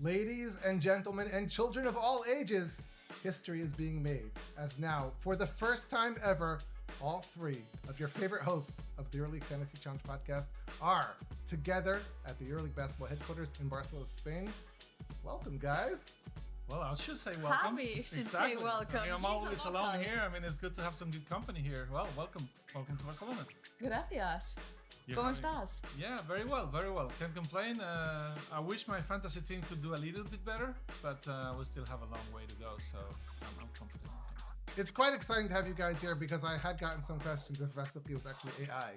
Ladies and gentlemen and children of all ages, history is being made as now, for the first time ever, all three of your favorite hosts of the EuroLeague Fantasy Challenge podcast are together at the EuroLeague Basketball Headquarters in Barcelona, Spain. Welcome, guys. Well, I should say welcome. Javi should say welcome. I mean, I'm always alone here. I mean, it's good to have some good company here. Well, welcome. Welcome to Barcelona. Gracias. ¿Cómo estás? Yeah, very well, very well. Can't complain. I wish my fantasy team could do a little bit better, but we still have a long way to go, so I'm confident. It's quite exciting to have you guys here because I had gotten some questions if Vasily was actually AI.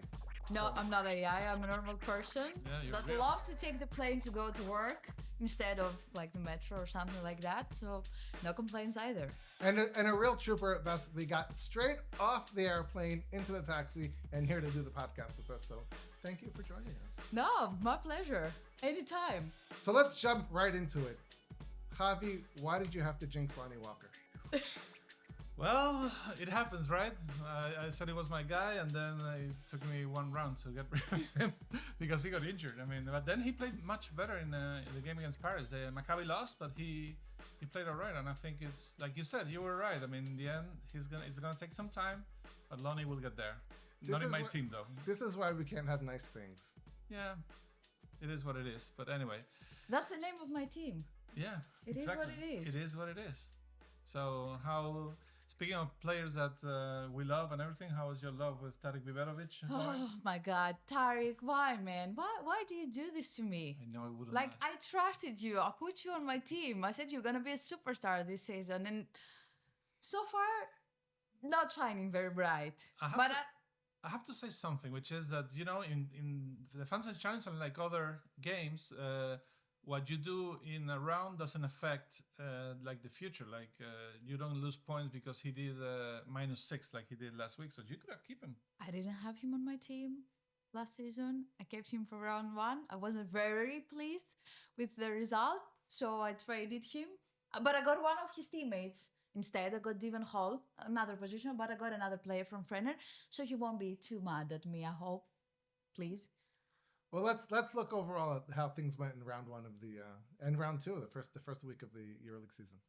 No, I'm not AI. I'm a normal person that loves to take the plane to go to work instead of like the metro or something like that. So no complaints either. And a real trooper, Vasily, got straight off the airplane into the taxi and here to do the podcast with us. So thank you for joining us. No, my pleasure. Anytime. So let's jump right into it. Javi, why did you have to jinx Lonnie Walker? Well, it happens, right? I said he was my guy, and then it took me one round to get rid of him because he got injured. I mean, but then he played much better in the game against Paris. Maccabi lost, but he played all right, and I think it's like you said, you were right. I mean, in the end, it's gonna take some time, but Lonnie will get there. Not in my team though. This is why we can't have nice things. Yeah, it is what it is. But anyway, that's the name of my team. Yeah, it exactly. Is what it is. It is what it is. So how? Speaking of players that we love and everything, how was your love with Tarik Biberovic? Oh my God, Tarik, why, man? Why do you do this to me? I know I wouldn't. Like, I trusted you. I put you on my team. I said you're going to be a superstar this season. And so far, not shining very bright. I have to say something, which is that, you know, in the Fantasy Challenge and like other games, what you do in a round doesn't affect like the future. Like you don't lose points because he did -6 like he did last week. So you could have kept him. I didn't have him on my team last season. I kept him for round 1. I wasn't very pleased with the result, so I traded him. But I got one of his teammates instead. I got Devon Hall, another position, but I got another player from Frenner, so he won't be too mad at me, I hope. Please. Well, let's look overall at how things went in round 1 of the and round 2, the first week of the EuroLeague season.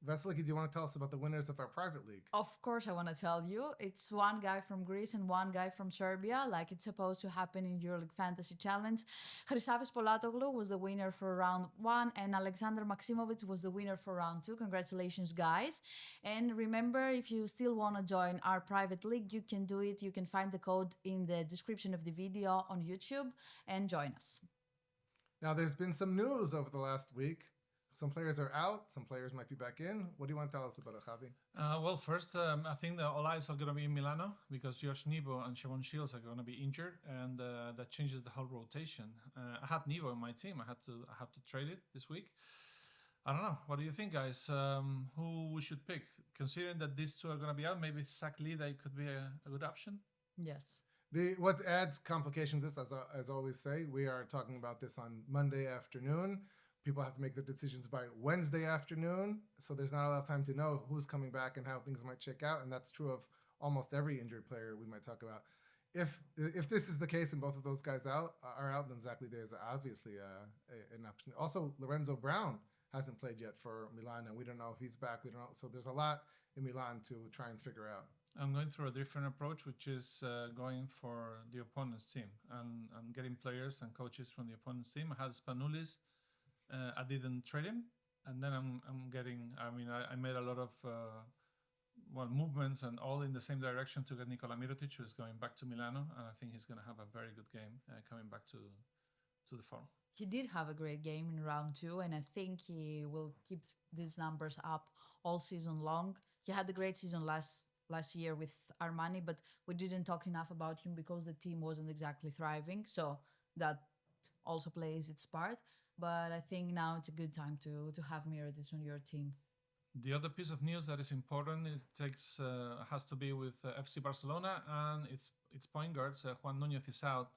Vasily, do you want to tell us about the winners of our private league? Of course, I want to tell you. It's one guy from Greece and one guy from Serbia, like it's supposed to happen in EuroLeague Fantasy Challenge. Chrysafis Polatoglou was the winner for round 1, and Aleksandar Maksimovic was the winner for round 2. Congratulations, guys. And remember, if you still want to join our private league, you can do it. You can find the code in the description of the video on YouTube and join us. Now, there's been some news over the last week. Some players are out. Some players might be back in. What do you want to tell us about it, Javi? Well, first, I think the all eyes are going to be in Milano because Josh Nebo and Siobhan Shields are going to be injured, and that changes the whole rotation. I had Nebo in my team. I had to trade it this week. I don't know. What do you think, guys? Who we should pick? Considering that these two are going to be out, maybe Zach Lida could be a good option. Yes. What adds complications to this, as I always say, we are talking about this on Monday afternoon. People have to make the decisions by Wednesday afternoon, so there's not a lot of time to know who's coming back and how things might check out, and that's true of almost every injured player we might talk about. If this is the case and both of those guys are out, then Zach Lida is obviously an option. Also, Lorenzo Brown hasn't played yet for Milan, and we don't know if he's back. We don't know, so there's a lot in Milan to try and figure out. I'm going through a different approach, which is going for the opponent's team and getting players and coaches from the opponent's team. I had Spanulis. I didn't trade him, and then I'm getting. I mean, I made a lot of movements and all in the same direction to get Nikola Mirotic, who is going back to Milano, and I think he's going to have a very good game coming back to the form. He did have a great game in round 2, and I think he will keep these numbers up all season long. He had a great season last year with Armani, but we didn't talk enough about him because the team wasn't exactly thriving, so that also plays its part. But I think now it's a good time to have Mirotic on your team. The other piece of news that is important, has to be with FC Barcelona and its point guards. Juan Núñez is out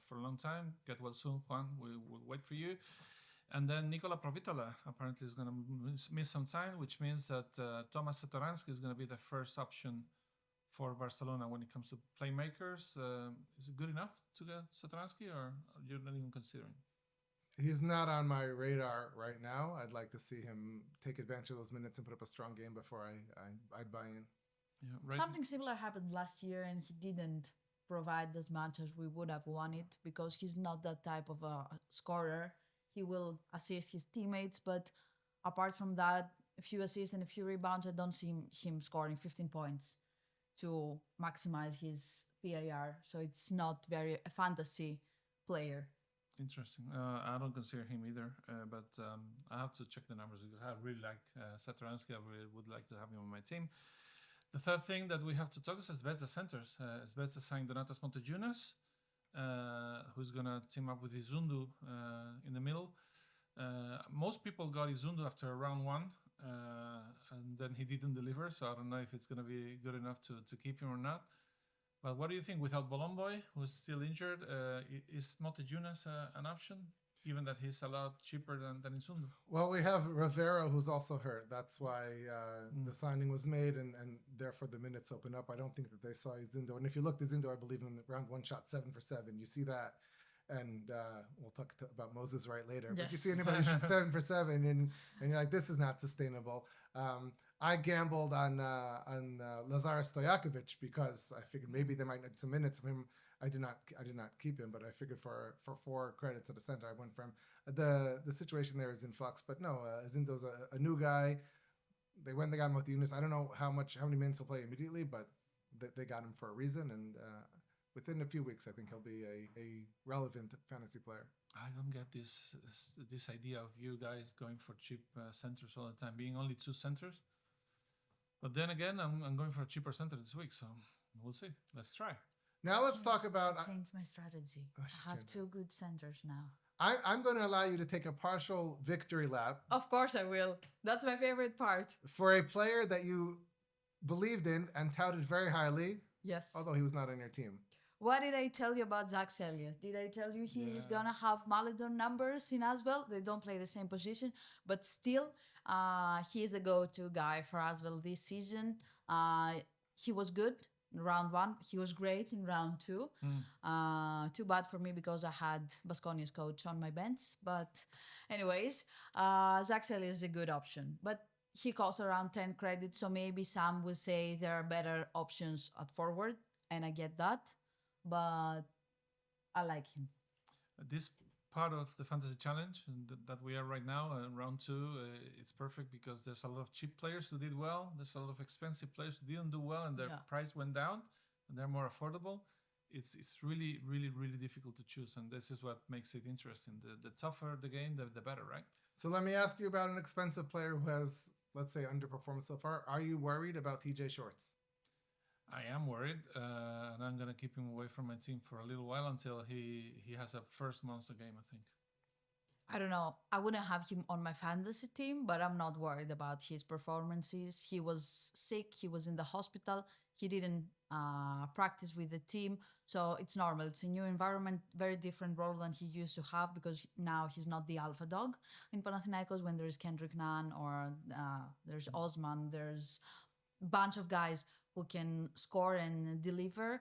for a long time. Get well soon, Juan. We will wait for you. And then Nikola Provitola apparently is going to miss some time, which means that Tomas Satoransky is going to be the first option for Barcelona when it comes to playmakers. Is it good enough to get Satoransky, or you're not even considering? He's not on my radar right now. I'd like to see him take advantage of those minutes and put up a strong game before I'd buy in. Yeah, right. Something similar happened last year, and he didn't provide as much as we would have wanted because he's not that type of a scorer. He will assist his teammates, but apart from that, a few assists and a few rebounds, I don't see him scoring 15 points to maximize his PIR. So it's not very a fantasy player. Interesting. I don't consider him either, but I have to check the numbers because I really like Satoransky. I really would like to have him on my team. The third thing that we have to talk is Zvezda centers. Zvezda signed Donatas Montejunas, who's going to team up with Izundu in the middle. Most people got Izundu after round one, and then he didn't deliver, so I don't know if it's going to be good enough to keep him or not. But what do you think without Bolomboy, who's still injured? Is Montejunas an option, given that he's a lot cheaper than Izundu? Well, we have Rivera, who's also hurt. That's why the signing was made, and therefore the minutes open up. I don't think that they saw Izundu. And if you look at Izundu, I believe in round one shot 7 for 7. You see that. And we'll talk about Moses right later. Yes. But you see anybody shoot 7 for 7, and you're like, this is not sustainable. I gambled on Lazar Stojakovic because I figured maybe they might need some minutes of him. I did not keep him, but I figured for 4 credits at the center, I went for him. The situation there is in flux, but no, Zindo's a new guy. They got Montejunas. I don't know how many minutes he'll play immediately, but they got him for a reason, and within a few weeks, I think he'll be a relevant fantasy player. I don't get this idea of you guys going for cheap centers all the time, being only 2 centers. But then again, I'm going for a cheaper center this week, so we'll see. Let's try. Now let's talk about... I changed my strategy. I have 2 good centers now. I'm going to allow you to take a partial victory lap. Of course I will. That's my favorite part. For a player that you believed in and touted very highly. Yes. Although he was not on your team. What did I tell you about Zach Sellius? Did I tell you he's going to have Maledon numbers in Asvel? They don't play the same position, but still, he is the go-to guy for Asvel this season. He was good in round 1. He was great in round 2. Too bad for me because I had Baskonia's coach on my bench. But anyways, Zach Sellius is a good option. But he costs around 10 credits, so maybe some will say there are better options at forward, and I get that. But I like him. This part of the fantasy challenge that we are right now, round 2, it's perfect because there's a lot of cheap players who did well. There's a lot of expensive players who didn't do well, and their price went down, and they're more affordable. It's really, really, really difficult to choose, and this is what makes it interesting. The tougher the game, the better, right? So let me ask you about an expensive player who has, let's say, underperformed so far. Are you worried about TJ Shorts? I am worried, and I'm going to keep him away from my team for a little while until he has a first monster game, I think. I don't know. I wouldn't have him on my fantasy team, but I'm not worried about his performances. He was sick. He was in the hospital. He didn't practice with the team. So it's normal. It's a new environment, very different role than he used to have because now he's not the alpha dog in Panathinaikos when there's Kendrick Nunn or there's Osman. There's a bunch of guys who can score and deliver,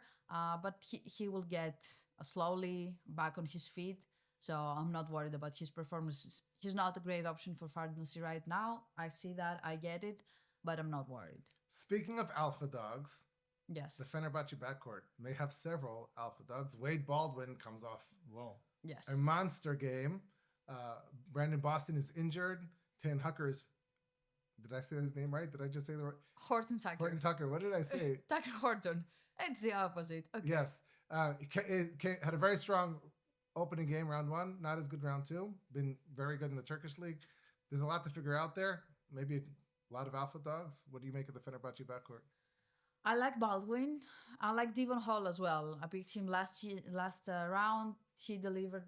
but he will get slowly back on his feet. So I'm not worried about his performances. He's not a great option for fantasy right now. I see that, I get it, but I'm not worried. Speaking of alpha dogs, yes, the Fenerbahce backcourt may have several alpha dogs. Wade Baldwin comes off a monster game. Brandon Boston is injured. Tan Hucker is... Did I say his name right? Did I just say the right? Horton Tucker. Horton Tucker. What did I say? Tucker Horton. It's the opposite. Okay. Yes. He had a very strong opening game, round 1. Not as good round 2. Been very good in the Turkish league. There's a lot to figure out there. Maybe a lot of alpha dogs. What do you make of the Fenerbahce backcourt? I like Baldwin. I like Devon Hall as well. I picked him last round. He delivered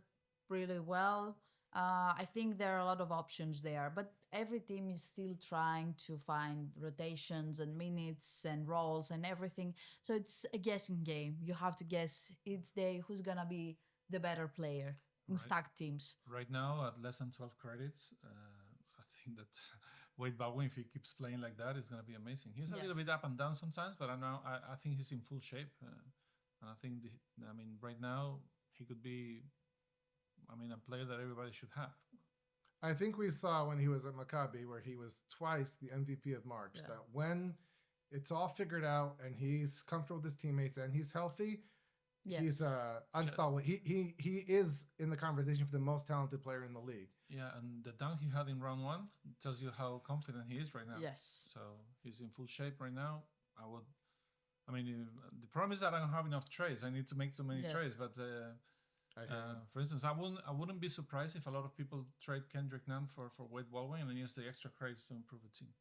really well. I think there are a lot of options there, but every team is still trying to find rotations and minutes and roles and everything. So it's a guessing game. You have to guess each day who's going to be the better player in stacked teams. Right now, at less than 12 credits, I think that Wade Baldwin, if he keeps playing like that, it's going to be amazing. He's a little Yes. bit up and down sometimes, but I think he's in full shape. And I think, right now, he could be, a player that everybody should have. I think we saw when he was at Maccabi, where he was twice the MVP of March, Yeah. that when it's all figured out and he's comfortable with his teammates and he's healthy, Yes. he's unstoppable. He is in the conversation for the most talented player in the league. Yeah, and the dunk he had in round 1 tells you how confident he is right now. Yes. So he's in full shape right now. The problem is that I don't have enough trades. I need to make too many Yes. trades. But for instance, I wouldn't be surprised if a lot of people trade Kendrick Nunn for Wade Baldwin and then use the extra credits to improve the team.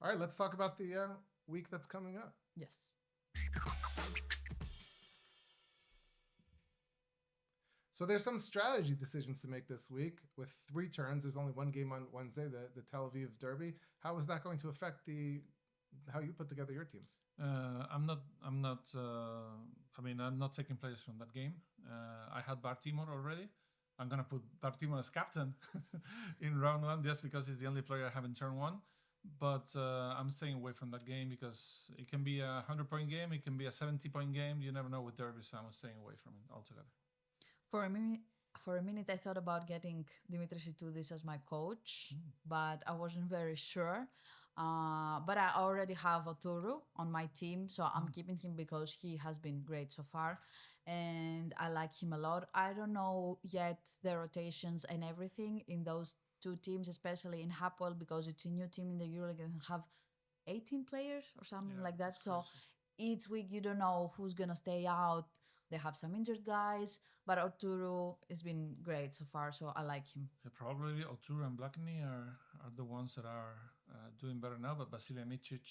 All right, let's talk about the week that's coming up. Yes. So there's some strategy decisions to make this week with 3 turns. There's only one game on Wednesday, the Tel Aviv Derby. How is that going to affect how you put together your teams? I'm not taking players from that game. I had Bartimor already. I'm gonna put Bartimor as captain in round 1 just because he's the only player I have in turn 1. But I'm staying away from that game because it can be a 100-point game, it can be a 70-point game. You never know with derby, so I'm staying away from it altogether. For a minute, I thought about getting Dimitris Itoudis as my coach, but I wasn't very sure. But I already have Oturu on my team, so I'm keeping him because he has been great so far, and I like him a lot. I don't know yet the rotations and everything in those 2 teams, especially in Hapoel, because it's a new team in the EuroLeague and have 18 players or something like that. So each week you don't know who's gonna stay out. They have some injured guys, but Oturu has been great so far, so I like him. Yeah, probably Oturu and Blackney are the ones that are doing better now, but Vasilij Micic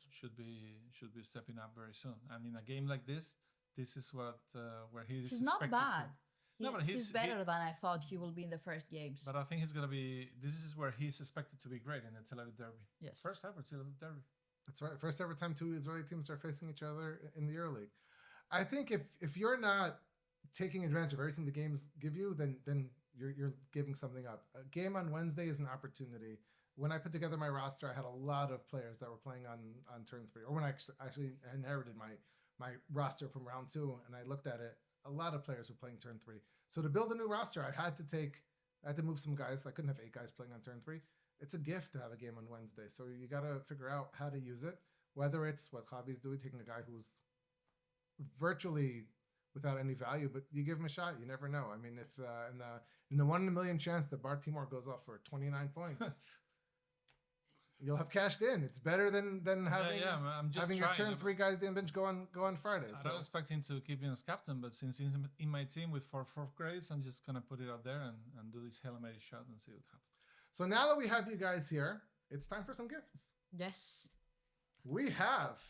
should be stepping up very soon. And in a game like this is where he's not bad. But he's better than I thought he will be in the first games. But I think he's going to be... This is where he's expected to be great in the Tel Aviv Derby. Yes. First ever Tel Aviv Derby. That's right. First ever time 2 Israeli teams are facing each other in the EuroLeague. I think if you're not taking advantage of everything the games give you, then you're giving something up. A game on Wednesday is an opportunity. When I put together my roster, I had a lot of players that were playing on turn 3, or when I actually inherited my roster from round 2, and I looked at it, a lot of players were playing turn 3. So to build a new roster, I had to move some guys. I couldn't have 8 guys playing on turn 3. It's a gift to have a game on Wednesday. So you got to figure out how to use it, whether it's what Javi's doing, taking a guy who's virtually without any value, but you give him a shot. You never know. I mean, if in the 1 in a million chance that Bartimor goes off for 29 points, you'll have cashed in. It's better than having I'm just having your turn 3 guys in bench go on Friday. I don't expect him to keep him as captain, but since he's in my team with 4 fourth grades, I'm just gonna put it out there and do this Hail Mary shot and see what happens. So now that we have you guys here, it's time for some gifts. Yes. We have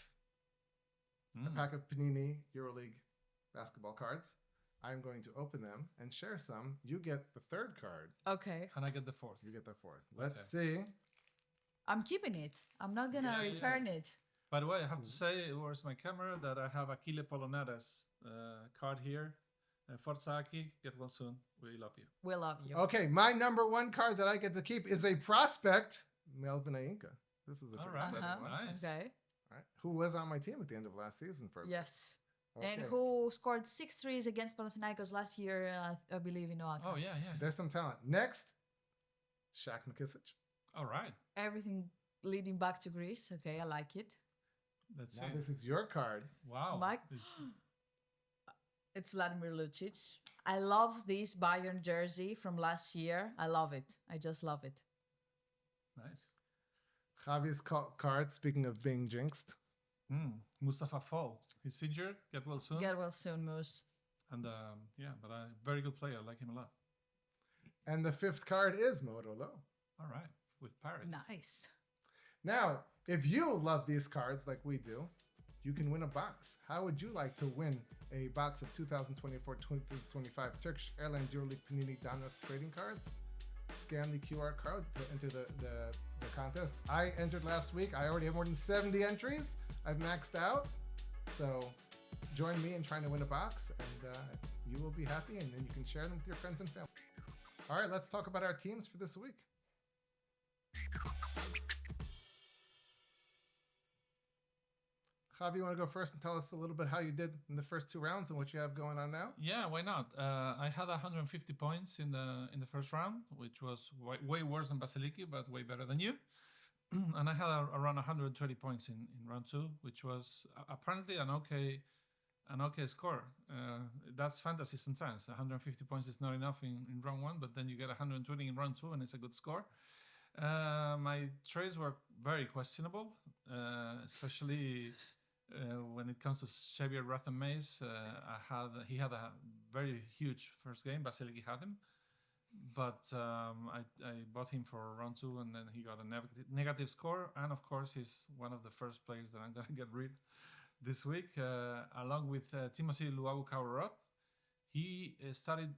a pack of Panini EuroLeague basketball cards. I'm going to open them and share some. You get the 3rd card. Okay. And I get the 4th. You get the 4th. Let's see. I'm keeping it. I'm not gonna return it. By the way, I have to say, where's my camera, that I have Achille Polonara's card here. Forza Aki, get well soon. We love you. We love you. Okay, my number 1 card that I get to keep is a prospect, Melvin Ayinka. This is a pretty exciting one. Nice. Okay. All right. Who was on my team at the end of last season for Yes. Okay. And who scored 6 threes against Panathinaikos last year, I believe, in Oaxaca. Oh, yeah. There's some talent. Next, Shaq McKissic. All right. Everything leading back to Greece. Okay, I like it. That's Now it. this is your card. Wow. Mike? It's Vladimir Lucic. I love this Bayern jersey from last year. I love it. I just love it. Nice. Javi's card, speaking of being jinxed. Mustafa Fall. He's injured. Get well soon. Get well soon, Moose. And but a very good player. I like him a lot. And the 5th card is Modolo. All right. With Paris. Nice. Now, if you love these cards like we do, you can win a box. How would you like to win a box of 2024-2025 Turkish Airlines EuroLeague Panini Danos trading cards? Scan the QR code to enter the contest. I entered last week. I already have more than 70 entries. I've maxed out. So join me in trying to win a box, and you will be happy, and then you can share them with your friends and family. All right, let's talk about our teams for this week. Javi, you want to go first and tell us a little bit how you did in the first 2 rounds and what you have going on now? Yeah, why not? I had 150 points in the first round, which was way worse than Basiliki, but way better than you. And I had around 120 points in round 2, which was apparently an okay score. That's fantasy sometimes. 150 points is not enough in round 1, but then you get 120 in round 2, and it's a good score. My trades were very questionable, especially when it comes to Xavier Rathan-Mays. He had a very huge first game. Basiliki had him, but I bought him for round 2, and then he got a negative score. And of course, he's one of the first players that I'm gonna get rid this week, along with Timothy Luawu-Kaurot. He started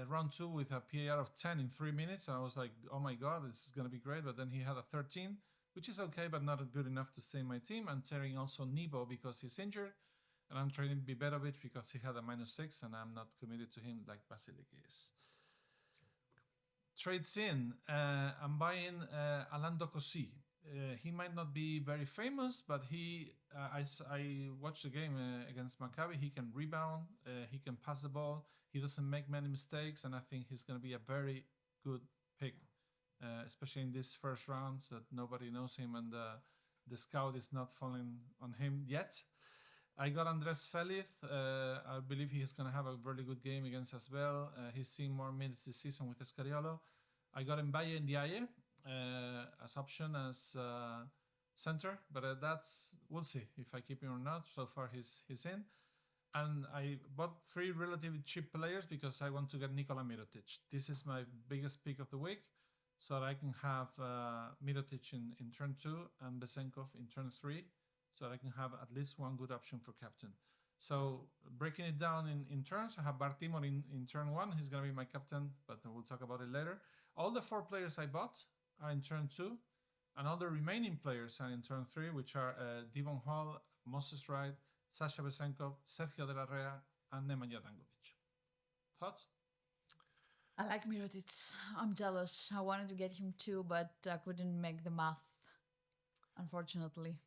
round 2 with a PAR of 10 in 3 minutes. I was like, oh my God, this is going to be great. But then he had a 13, which is okay, but not good enough to save my team. I'm tearing also Nebo because he's injured. And I'm trading Biberovic because he had a -6, and I'm not committed to him like Basiliki is. Trades in. I'm buying Alain Dokossi. He might not be very famous, but I watched the game against Maccabi. He can rebound, he can pass the ball, he doesn't make many mistakes, and I think he's going to be a very good pick, especially in these first rounds that nobody knows him and the scout is not falling on him yet. I got Andres Feliz. I believe he's going to have a really good game against Asbel. He's seen more minutes this season with Escariolo. I got Mbaye Ndiaye as option as center, but we'll see if I keep him or not. So far he's in, and I bought 3 relatively cheap players because I want to get Nikola Mirotic. This is my biggest pick of the week, so that I can have Mirotic in turn 2 and Besenkov in turn 3, so that I can have at least one good option for captain. So breaking it down in turns, I have Bartimor in turn 1. He's going to be my captain, but we'll talk about it later. All the 4 players I bought are in turn 2, and all the remaining players are in turn 3, which are Devon Hall, Moses Wright, Sasha Besenkov, Sergio de la Rea, and Nemanja Dangovic. Thoughts? I like Mirotic. I'm jealous. I wanted to get him too, but I couldn't make the math, unfortunately.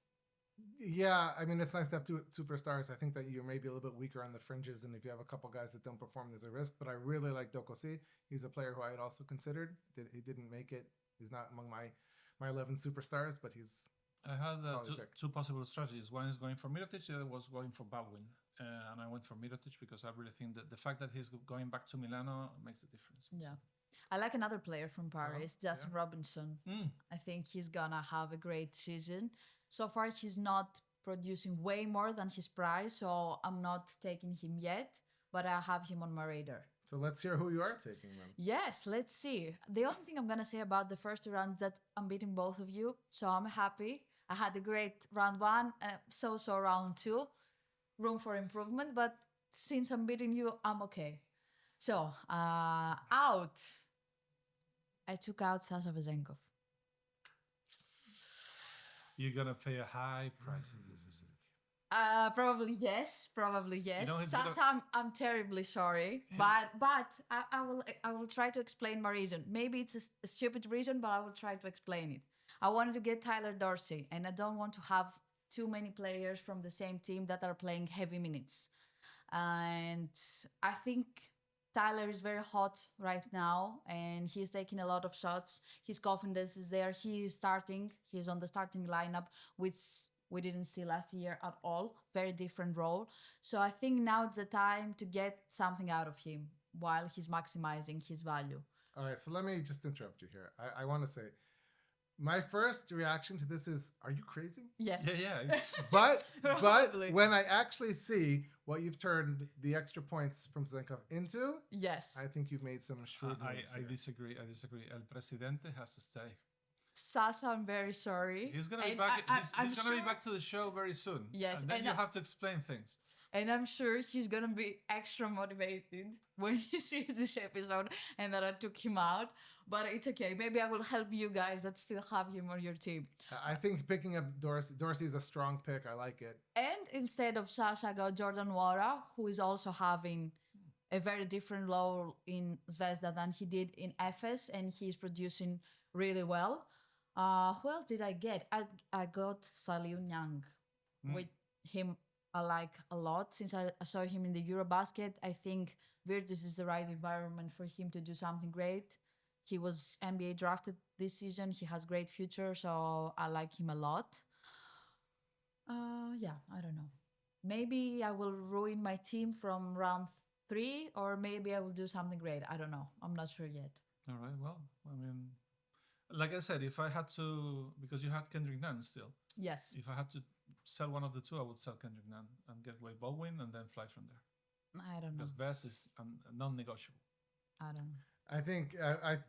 Yeah, I mean, it's nice to have 2 superstars. I think that you're maybe a little bit weaker on the fringes, and if you have a couple guys that don't perform, there's a risk. But I really like Dokossi. He's a player who I had also considered. He didn't make it. He's not among my 11 superstars, but he's... I had two possible strategies. One is going for Mirotic, the other was going for Baldwin. And I went for Mirotic because I really think that the fact that he's going back to Milano makes a difference. Yeah. I like another player from Paris, Justin Robinson. I think he's gonna have a great season. So far, he's not producing way more than his price, so I'm not taking him yet, but I have him on my radar. So let's hear who you are taking then. Yes, let's see. The only thing I'm going to say about the first 2 rounds that I'm beating both of you, so I'm happy. I had a great round 1, so round 2. Room for improvement, but since I'm beating you, I'm okay. So, out. I took out Sasha Besenkov. You're going to pay a high price in this facility. Probably yes. Sasha, I'm terribly sorry, but I will try to explain my reason. Maybe it's a stupid reason, but I will try to explain it. I wanted to get Tyler Dorsey, and I don't want to have too many players from the same team that are playing heavy minutes. And I think Tyler is very hot right now, and he's taking a lot of shots. His confidence is there. He is starting. He's on the starting lineup, which we didn't see last year at all. Very different role. So I think now it's the time to get something out of him while he's maximizing his value. All right, so let me just interrupt you here. I want to say, my first reaction to this is, are you crazy? Yes. Yeah. But when I actually see what you've turned the extra points from Zenkov into, yes, I think you've made some shrewd moves. I disagree. El Presidente has to stay. Sasa, I'm very sorry. He's gonna be back. He's gonna be back to the show very soon. Yes, and then you have to explain things. And I'm sure he's gonna be extra motivated when he sees this episode and that I took him out. But it's okay. Maybe I will help you guys that still have him on your team. I think picking up Dorsey is a strong pick. I like it. And instead of Sasha, I got Jordan Wara, who is also having a very different role in Zvezda than he did in Efes, and he's producing really well. Who else did I get? I got Saliu Nyang. him I like a lot since I saw him in the Eurobasket. I think Virtus is the right environment for him to do something great. He was NBA drafted this season. He has great future, so I like him a lot. Yeah, I don't know. Maybe I will ruin my team from round 3, or maybe I will do something great. I don't know. I'm not sure yet. All right. Well, I mean, like I said, if I had to, because you had Kendrick Nunn still. Yes. If I had to sell one of the two, I would sell Kendrick Nunn and get Wade Baldwin and then fly from there. I don't know. Because Best is non-negotiable. I don't know. I think,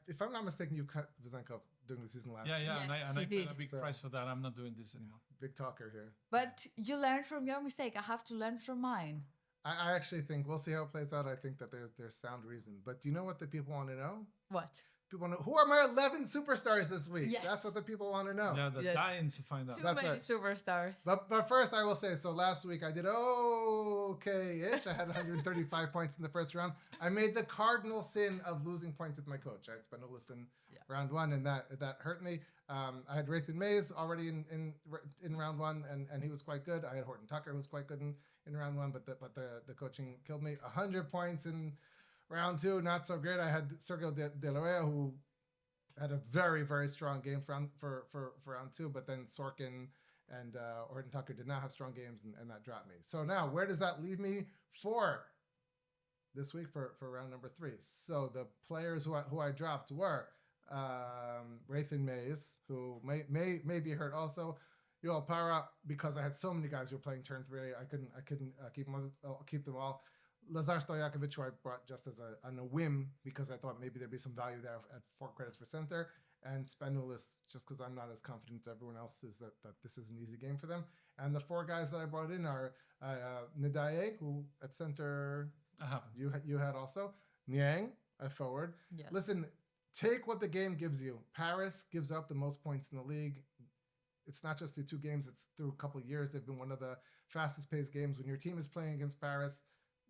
if I'm not mistaken, you cut Vezenkov during the season last Yeah, year. yeah, Yes, and I you paid a did. big So- price for that. I'm not doing this anymore. Big talker here. But you learn from your mistake. I have to learn from mine. I actually think we'll see how it plays out. I think that there's sound reason. But do you know what the people want to know? What? People want to know, who are my 11 superstars this week? Yes. That's what the people want to know. Yeah, they're Yes. dying to find out. Too That's many right. superstars. But first, I will say, so last week I did okay-ish. I had 135 points in the first round. I made the cardinal sin of losing points with my coach. I had Spenulus in round 1, and that hurt me. I had Raythan Mays already in round 1, and he was quite good. I had Horton Tucker, who was quite good in round 1, but the coaching killed me. 100 points in round 2, not so great. I had Sergio De La Rea, who had a very, very strong game for round 2, but then Sorkin and Horton Tucker did not have strong games, and that dropped me. So now, where does that leave me for this week for round number 3? So the players who I dropped were Raythan Mays, who may be hurt also. Yoel Para, because I had so many guys who were playing turn 3, I couldn't keep them all. Lazar Stojakovic, who I brought just on a whim because I thought maybe there'd be some value there at 4 credits for center, and Spenulus just because I'm not as confident as everyone else is that this is an easy game for them. And the 4 guys that I brought in are Ndiaye, who at center I haven't. you had also, Niang at forward. Yes. Listen, take what the game gives you. Paris gives up the most points in the league. It's not just through 2 games, it's through a couple of years. They've been one of the fastest paced games. When your team is playing against Paris,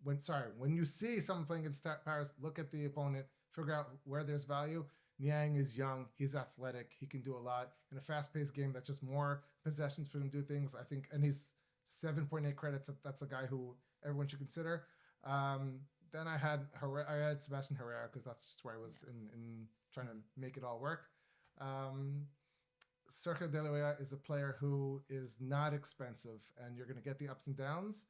when you see someone playing against Paris, look at the opponent, figure out where there's value. Niang is young, he's athletic, he can do a lot. In a fast-paced game, that's just more possessions for him to do things, I think. And he's 7.8 credits. That's a guy who everyone should consider. Then I had Sebastian Herrera because that's just where I was in trying to make it all work. Sergio De La Rea is a player who is not expensive, and you're going to get the ups and downs.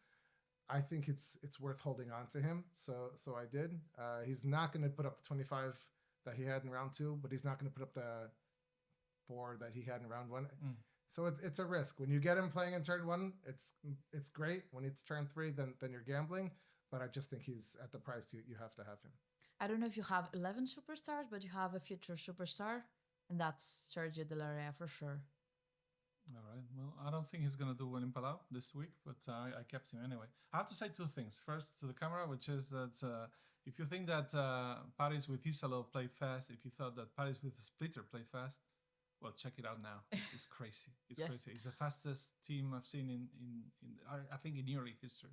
I think it's worth holding on to him, so I did. He's not going to put up the 25 that he had in round 2, but he's not going to put up the 4 that he had in round 1. So it's a risk. When you get him playing in turn 1, it's great. When it's turn 3, then you're gambling. But I just think he's at the price you have to have him. I don't know if you have 11 superstars, but you have a future superstar, and that's Sergio De La Rea for sure. All right. Well, I don't think he's going to do well in Palau this week, but I kept him anyway. I have to say 2 things. First, to the camera, which is that if you think that Paris with Isalo play fast, if you thought that Paris with Splitter play fast, well, check it out now. It's just crazy. It's Yes. crazy. It's the fastest team I've seen in I think in EuroLeague history.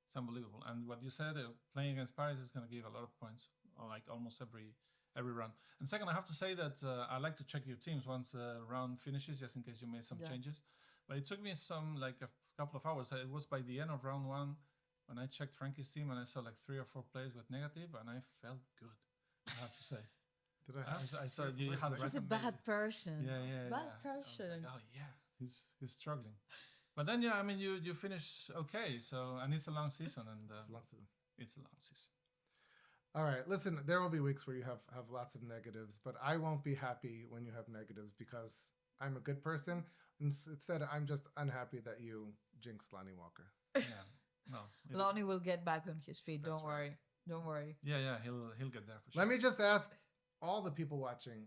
It's unbelievable. And what you said, playing against Paris is going to give a lot of points, like almost every round. And second, I have to say that I like to check your teams once the round finishes, just in case you made some changes. But it took me a couple of hours. It was by the end of round 1 when I checked Frankie's team and I saw like 3 or 4 players with negative, and I felt good, I have to say. Did I have? I saw you had He's a recommended- bad person. Yeah. Bad I was person. like, oh yeah, he's struggling. But then I mean you finish okay. So, and it's a long season, and It's a lot to do. it's a long season. All right, listen, there will be weeks where you have lots of negatives, but I won't be happy when you have negatives because I'm a good person. Instead, I'm just unhappy that you jinxed Lonnie Walker. Yeah, no. Lonnie will get back on his feet. Don't That's right. worry. Don't worry. Yeah, he'll get there for sure. Let me just ask all the people watching.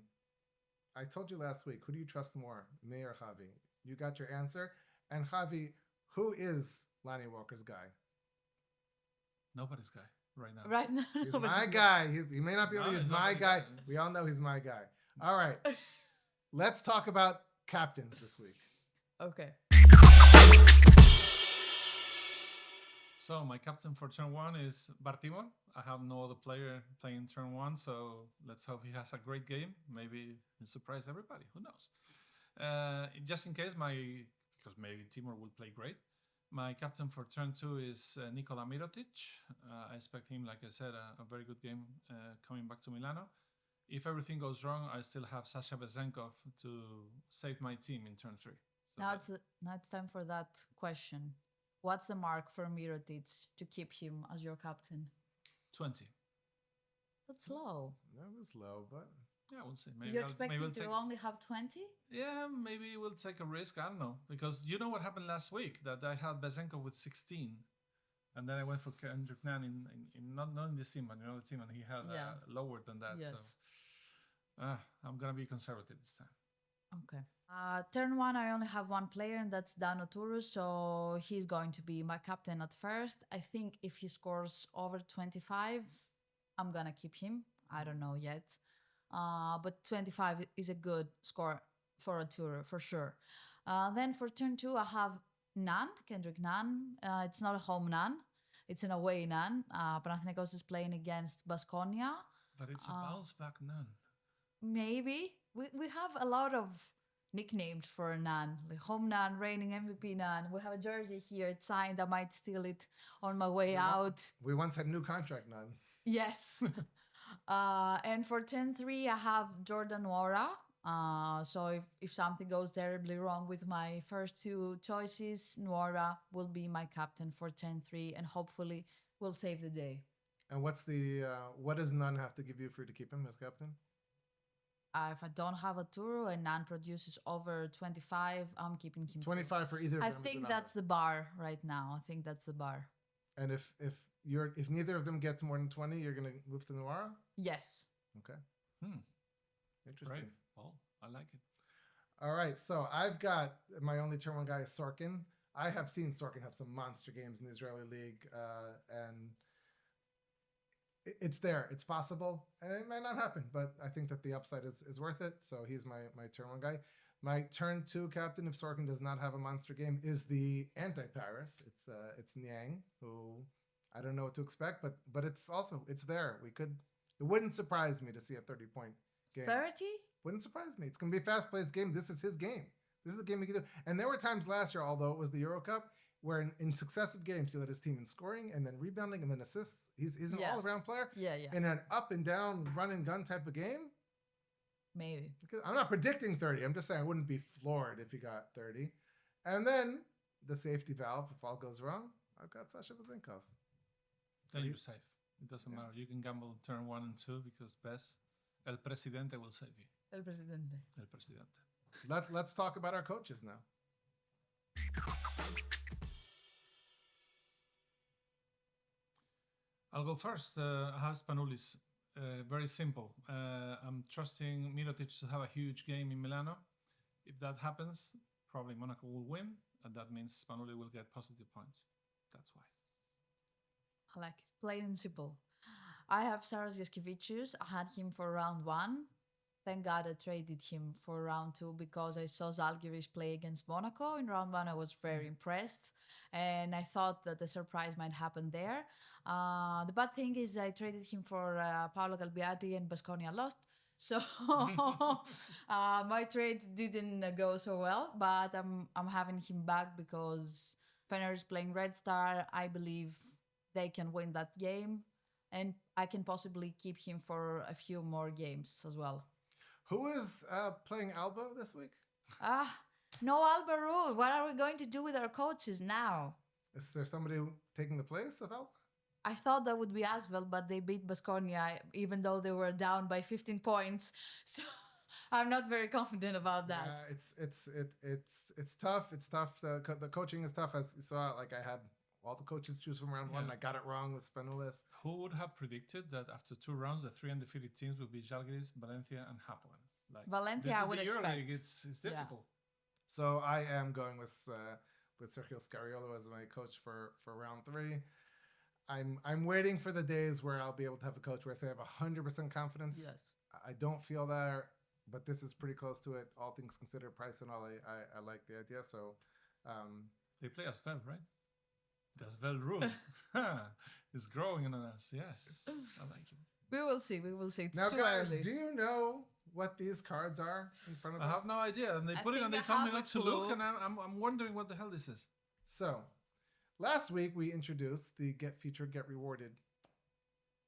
I told you last week, who do you trust more, me or Javi? You got your answer. And Javi, who is Lonnie Walker's guy? Nobody's guy right now. Right now. He's but- my guy. He may not be able No, to. He's he's my not guy. my guy. We all know he's my guy. All right. Let's talk about captains this week. Okay. So my captain for turn 1 is Bartimon. I have no other player playing turn 1, so let's hope he has a great game. Maybe he'll surprise everybody. Who knows? Just in case because maybe Timur will play great. My captain for turn 2 is Nikola Mirotic. I expect him, like I said, a very good game coming back to Milano. If everything goes wrong, I still have Sasha Bezenkov to save my team in turn 3. So Now it's time for that question. What's the mark for Mirotic to keep him as your captain? 20. That's low. That was low, but Yeah, we'll see. You expect him to only have 20? Yeah, maybe we'll take a risk. I don't know. Because you know what happened last week? That I had Bezenkov with 16. And then I went for Kendrick Nunn in not in this team, but another team, and he had lower than that. Yes. So I'm going to be conservative this time. Okay. Turn 1, I only have one player, and that's Dan Oturu, so he's going to be my captain at first. I think if he scores over 25, I'm going to keep him. I don't know yet. But 25 is a good score for Oturu, for sure. Then for turn 2, I have Nunn, Kendrick Nunn. It's not a home Nunn. It's an away Nunn. Panathinaikos is playing against Baskonia. But it's a bounce back Nunn. Maybe. We have a lot of nicknames for Nunn. Like home Nunn, reigning MVP Nunn. We have a jersey here. It's signed. I might steal it on my way out. We once had new contract Nunn. Yes. And for turn 3, I have Jordan Nwora. So if something goes terribly wrong with my first 2 choices, Nwora will be my captain for turn 3 and hopefully will save the day. And what does Nunn have to give you for you to keep him as captain? If I don't have a Turu and Nunn produces over 25, I'm keeping him. 25 for either of them. I think that's the bar right now. I think that's the bar. And if neither of them gets more than 20, you're gonna move to Nwora? Yes. Okay. Interesting. Right. Well, I like it. All right. So I've got my only turn 1 guy is Sorkin. I have seen Sorkin have some monster games in the Israeli league, and it's there. It's possible, and it might not happen, but I think that the upside is worth it. So he's my turn 1 guy. My turn 2 captain, if Sorkin does not have a monster game, is the anti-Paris. It's Niang, who I don't know what to expect, but it's there. It wouldn't surprise me to see a 30-point game. 30? Wouldn't surprise me. It's going to be a fast-paced game. This is his game. This is the game he can do. And there were times last year, although it was the Euro Cup, where in successive games he led his team in scoring and then rebounding and then assists. He's an all-around player. Yeah. In an up and down, run and gun type of game. Maybe. Because I'm not predicting 30. I'm just saying I wouldn't be floored if he got 30. And then the safety valve, if all goes wrong, I've got Sasha Bezenkov. Then you're safe. It doesn't matter. You can gamble turn 1 and 2 because best El Presidente will save you. El Presidente. El Presidente. Let's talk about our coaches now. I'll go first. I have Spanulis. Very simple. I'm trusting Mirotic to have a huge game in Milano. If that happens, probably Monaco will win, and that means Spanuli will get positive points. That's why. I like it. Plain and simple. I have Saras Jaskevicius. I had him for round 1. Thank God I traded him for round 2 because I saw Zalgiris play against Monaco. In round 1, I was very impressed. And I thought that the surprise might happen there. The bad thing is I traded him for Paolo Galbiati and Baskonia lost. So my trade didn't go so well. But I'm having him back because Fener is playing Red Star. I believe they can win that game. And I can possibly keep him for a few more games as well. Who is playing Alba this week? No Alba rule. What are we going to do with our coaches now? Is there somebody taking the place of Alba? I thought that would be Asvel, but they beat Baskonia even though they were down by 15 points. So I'm not very confident about that. Yeah, it's tough. It's tough. The coaching is tough. As you saw, like I had all the coaches choose from round 1. And I got it wrong with Spanulis. Who would have predicted that after 2 rounds, the 3 undefeated teams would be Zalgiris, Valencia, and Hapoel? Like Valencia, I would expect. It's difficult. Yeah. So I am going with Sergio Scariolo as my coach for round 3. I'm waiting for the days where I'll be able to have a coach where I say I have 100% confidence. Yes. I don't feel that, but this is pretty close to it. All things considered, price and all, I like the idea. So they play Asvel, right? The Asvel rule is growing on us. Yes, I like it. We will see. We will see. It's now, too guys, early. do you know what these cards are in front of us? I have no idea. And they put it and they told me not to look, and I'm wondering what the hell this is. So, Last week, we introduced the Get Featured, Get Rewarded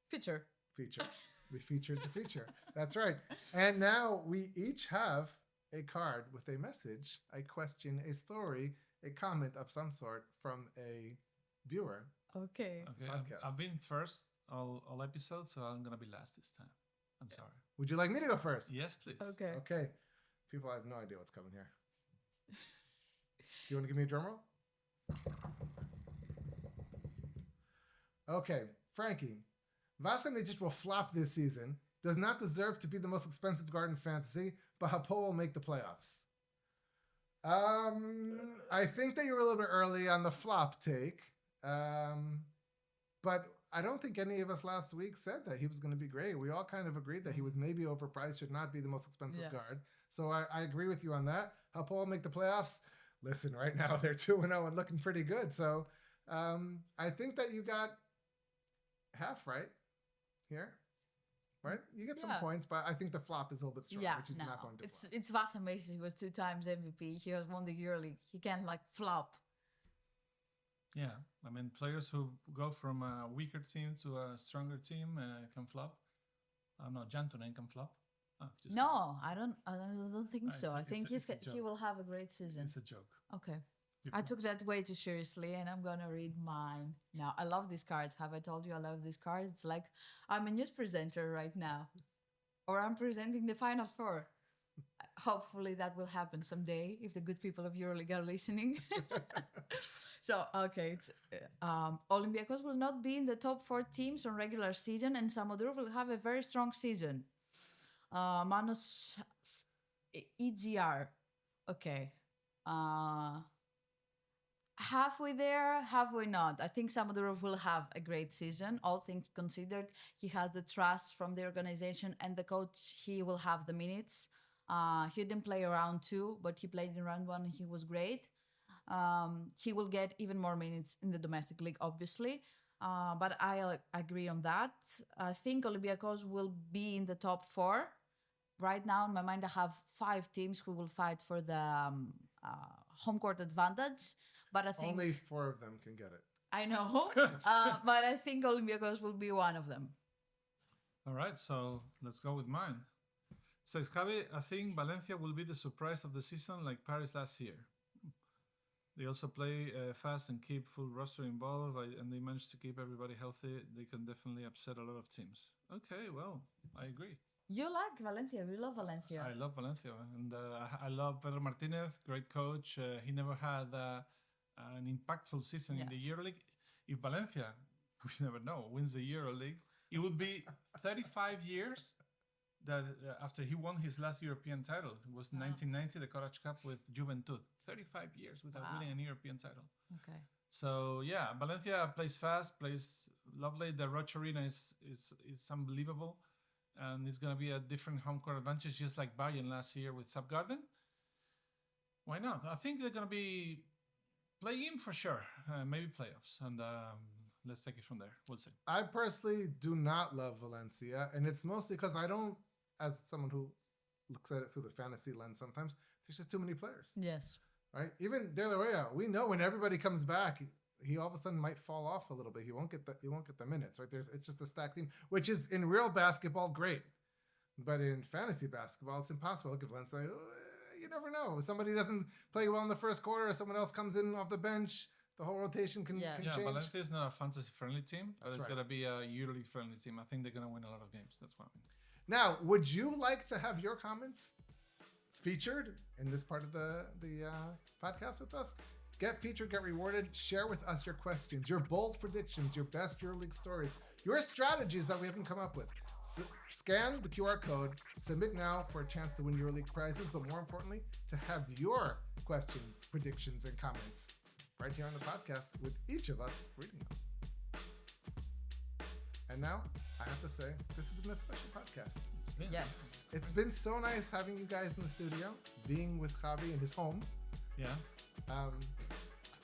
Feature. feature. We featured the feature. That's right. And now we each have a card with a message, a question, a story, a comment of some sort from a viewer. Okay. Okay, Podcast. I've been first all episodes, so I'm gonna be last this time. I'm sorry. Would you like me to go first? Yes, please. Okay. Okay. People have no idea what's coming here. Do you want to give me a drum roll? Okay, Frankie. Vasilicic will flop this season. Does not deserve to be the most expensive guard in fantasy, but Hapoel will make the playoffs. I think that you were a little bit early on the flop take. But I don't think any of us last week said that he was going to be great. We all kind of agreed that he was maybe overpriced, should not be the most expensive Yes. guard. So I agree with you on that. Hapoel will make the playoffs. Listen, right now they're 2-0 and looking pretty good. So I think that you got half right here. Right? You get some Yeah. points, but I think the flop is a little bit strong, Yeah, which is no. not going to fly. It's Vasilicic. He was 2 times MVP. He has won the EuroLeague. He can't like flop. Yeah, I mean, players who go from a weaker team to a stronger team can flop. I don't know, Jantunen can flop. Oh, just No, I don't think so. I it's think a- it's a he joke. will have a great season. It's a joke. Okay. If I you- took that way too seriously, and I'm gonna read mine now. I love these cards. Have I told you I love these cards? It's like I'm a news presenter right now, or I'm presenting the Final Four. Hopefully that will happen someday if the good people of EuroLeague are listening. So okay, it's Olympiacos will not be in the top 4 teams on regular season, and Samodur will have a very strong season. Manos EGR. Okay. Halfway there, halfway not. I think Samodur will have a great season. All things considered, he has the trust from the organization and the coach. He will have the minutes. He didn't play round 2, but he played in round 1 and he was great. He will get even more minutes in the domestic league, obviously. But I agree on that. I think Olympiacos will be in the top 4. Right now, in my mind, I have 5 teams who will fight for the home court advantage. But I think Only 4 of them can get it. I know, but I think Olympiacos will be one of them. All right, so let's go with mine. Says Javi, I think Valencia will be the surprise of the season like Paris last year. They also play fast and keep full roster involved, and they manage to keep everybody healthy. They can definitely upset a lot of teams. Okay, well, I agree. You like Valencia. You love Valencia. I love Valencia, and I love Pedro Martinez, great coach. He never had an impactful season in the Yes. EuroLeague. If Valencia, we never know, wins the EuroLeague, it would be 35 years that after he won his last European title. It was 1990, the Courage Cup with Juventud. 35 years without Wow. winning an European title. Okay. So yeah, Valencia plays fast, plays lovely. The Roche Arena is unbelievable, and it's gonna be a different home court advantage, just like Bayern last year with Subgarden. Why not? I think they're gonna be playing for sure, maybe playoffs, and let's take it from there. We'll see. I personally do not love Valencia, and it's mostly because I don't, as someone who looks at it through the fantasy lens sometimes, there's just too many players, Yes. right? Even De La Rey, we know when everybody comes back, he all of a sudden might fall off a little bit. He won't get the minutes, right? It's just a stacked team, which is in real basketball great, but in fantasy basketball it's impossible. Look at Valencia. You never know. Somebody doesn't play well in the first quarter, someone else comes in off the bench. The whole rotation can Yes. Yeah, change. Valencia is not a fantasy-friendly team, but That's it's right. gonna be a EuroLeague-friendly team. I think they're gonna win a lot of games. That's what I mean. Now, would you like to have your comments featured in this part of the podcast with us? Get featured, get rewarded. Share with us your questions, your bold predictions, your best EuroLeague stories, your strategies that we haven't come up with. Scan the QR code, submit now for a chance to win EuroLeague prizes, but more importantly, to have your questions, predictions, and comments right here on the podcast with each of us reading them. And now, I have to say, this has been a special podcast. It's been- Yes. It's been so nice having you guys in the studio, being with Javi in his home. Yeah.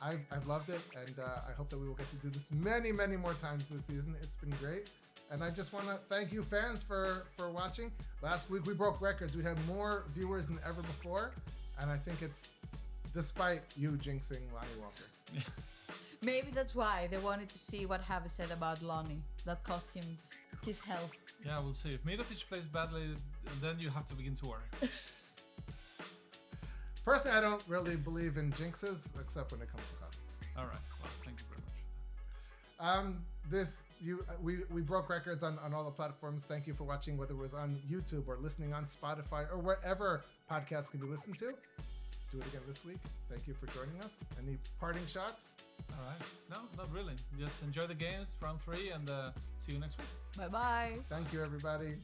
I've loved it, and I hope that we will get to do this many, many more times this season. It's been great. And I just want to thank you fans for watching. Last week we broke records. We had more viewers than ever before. And I think it's despite you jinxing Lonnie Walker. Maybe that's why they wanted to see what Javi said about Lonnie. That cost him his health. Yeah, we'll see. If Mirotic plays badly, then you have to begin to worry. Personally, I don't really believe in jinxes, except when it comes to coffee. All right. Well, thank you very much. We broke records on all the platforms. Thank you for watching, whether it was on YouTube or listening on Spotify or wherever podcasts can be listened to. Do it again this week. Thank you for joining us. Any parting shots? All right. No, not really. Just enjoy the games, round 3, and see you next week. Bye-bye. Thank you, everybody.